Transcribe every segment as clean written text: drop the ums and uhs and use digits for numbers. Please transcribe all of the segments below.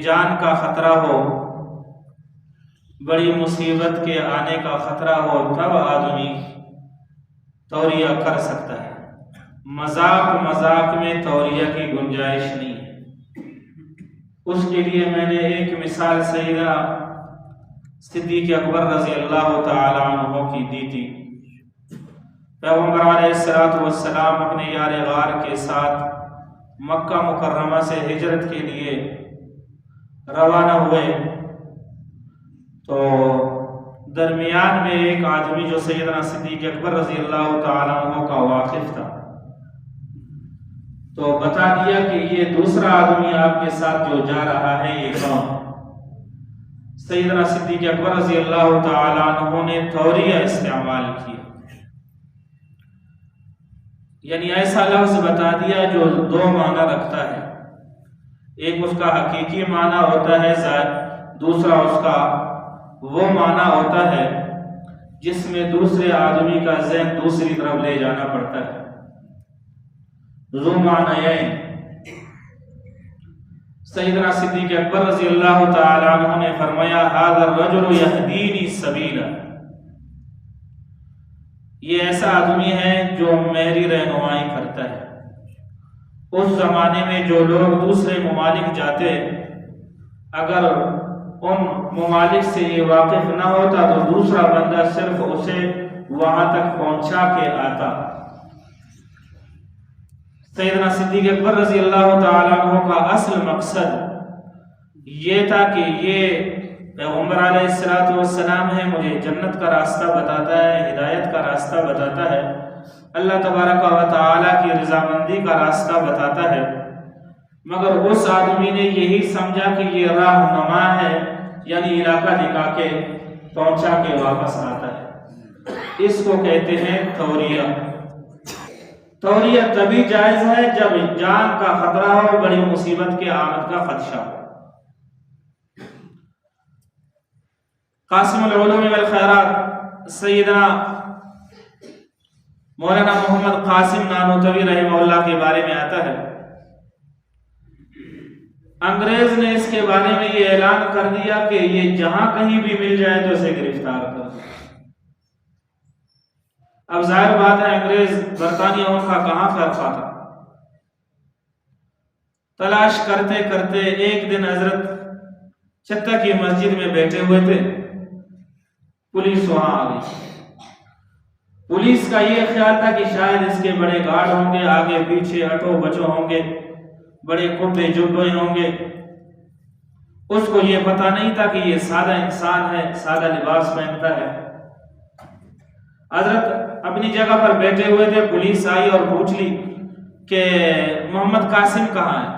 جان کا خطرہ ہو، بڑی مصیبت کے آنے کا خطرہ ہو، تب آدمی توریہ کر سکتا ہے۔ مذاق میں توریہ کی گنجائش نہیں ہے۔ اس کے لیے میں نے ایک مثال سیدنا صدیق اکبر رضی اللہ تعالی عنہ کی دی تھی۔ پیغمبر علیہ السلام اپنے یار غار کے ساتھ مکہ مکرمہ سے ہجرت کے لیے روانہ ہوئے تو درمیان میں ایک آدمی جو سیدنا صدیق اکبر رضی اللہ تعالی عنہ کا واقف تھا تو بتا دیا کہ یہ دوسرا آدمی آپ کے ساتھ جو جا رہا ہے یہ کون؟ سیدنا صدیق اکبر رضی اللہ تعالی عنہ نے توریہ استعمال کیا، یعنی ایسا لفظ بتا دیا جو دو معنی رکھتا ہے۔ ایک اس کا حقیقی معنی ہوتا ہے، دوسرا اس کا وہ معنی ہوتا ہے جس میں دوسرے آدمی کا ذہن دوسری طرف لے جانا پڑتا ہے۔ ذو معنیین۔ سیدنا صدیق اکبر رضی اللہ تعالی عنہ نے فرمایا ھذا الرجل یہدینی سبیلا، یہ ایسا آدمی ہے جو میری رہنمائی کرتا ہے۔ اس زمانے میں جو لوگ دوسرے ممالک جاتے اگر ان ممالک سے یہ واقف نہ ہوتا تو دوسرا بندہ صرف اسے وہاں تک پہنچا کے آتا۔ سیدنا صدیق اکبر رضی اللہ تعالی عنہ کا اصل مقصد یہ تھا کہ یہ پیغمبر علیہ السلام ہے، مجھے جنت کا راستہ بتاتا ہے، ہدایت کا راستہ بتاتا ہے، اللہ تبارک و تعالی کی رضامندی کا راستہ بتاتا ہے، مگر اس آدمی نے یہی سمجھا کہ یہ راہنما ہے، یعنی علاقہ دکھا کے پہنچا کے واپس آتا ہے۔ اس کو کہتے ہیں توریہ۔ توریہ تبھی جائز ہے جب جان کا خطرہ ہو، بڑی مصیبت کے آمد کا خدشہ ہو۔ قاسم العلوم والخیرات سیدنا مولانا محمد قاسم نانوتوی رحمہ اللہ کے بارے میں آتا ہے، انگریز نے اس کے بارے میں یہ اعلان کر دیا کہ یہ جہاں کہیں بھی مل جائے تو اسے گرفتار کر دو۔ اب ظاہر بات ہے انگریز برطانیہ ان کا کہاں خیر خواہ تھا۔ تلاش کرتے کرتے ایک دن حضرت چتہ کی مسجد میں بیٹھے ہوئے تھے، پولیس وہاں آ گئی۔ پولیس کا یہ خیال تھا کہ شاید اس کے بڑے گارڈ ہوں گے، آگے پیچھے ہٹو بچو ہوں گے، بڑے کتے جبے ہوں گے۔ اس کو یہ پتہ نہیں تھا کہ یہ سادہ انسان ہے، سادہ لباس پہنتا ہے۔ حضرت اپنی جگہ پر بیٹھے ہوئے تھے، پولیس آئی اور پوچھ لی کہ محمد قاسم کہاں ہے؟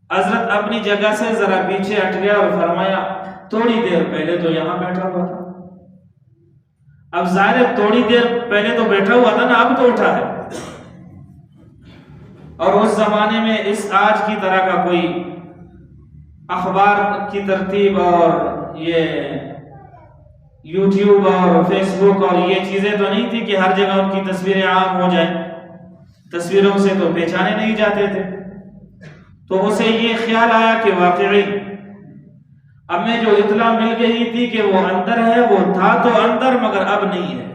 حضرت اپنی جگہ سے ذرا پیچھے ہٹ گیا اور فرمایا تھوڑی دیر پہلے تو یہاں بیٹھا ہوا تھا۔ اب ظاہر تھوڑی دیر پہلے تو بیٹھا ہوا تھا نا، اب تو اٹھا ہے۔ اور اس زمانے میں اس آج کی طرح کا کوئی اخبار کی ترتیب اور یہ یوٹیوب اور فیس بک اور یہ چیزیں تو نہیں تھی کہ ہر جگہ ان کی تصویریں عام ہو جائیں، تصویروں سے تو پہچانے نہیں جاتے تھے۔ تو اسے یہ خیال آیا کہ واقعی اب میں جو اطلاع مل گئی تھی کہ وہ اندر ہے، وہ تھا تو اندر مگر اب نہیں ہے۔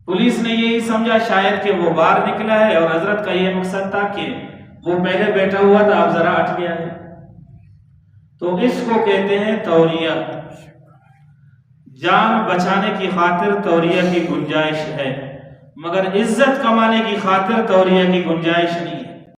پولیس نے یہی سمجھا شاید کہ وہ باہر نکلا ہے، اور حضرت کا یہ مقصد تھا کہ وہ پہلے بیٹھا ہوا تھا اب ذرا ہٹ گیا ہے۔ تو اس کو کہتے ہیں توریہ۔ جان بچانے کی خاطر توریہ کی گنجائش ہے، مگر عزت کمانے کی خاطر توریہ کی گنجائش نہیں ہے۔